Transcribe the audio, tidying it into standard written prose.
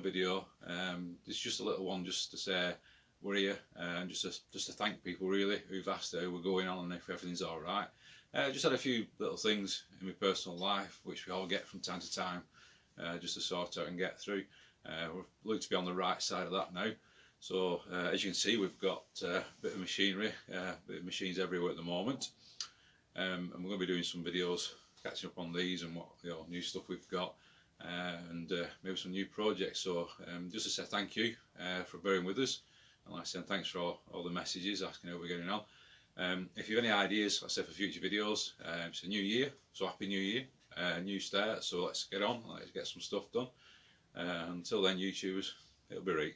video. It's just a little one just to say we're here, and just to thank people really who've asked how we're going on and if everything's alright. Just had a few little things in my personal life which we all get from time to time, just to sort out and get through. We look to be on the right side of that now. So as you can see, we've got a bit of machinery, bit of machines everywhere at the moment, and we're going to be doing some videos catching up on these and what new stuff we've got, and maybe some new projects. So just to say thank you for bearing with us, and like I said, thanks for all the messages asking how we're getting on. If you have any ideas, like I said, for future videos, it's a new year, so happy new year, new start, so let's get on, let's get some stuff done. Until then, YouTubers, it'll be right.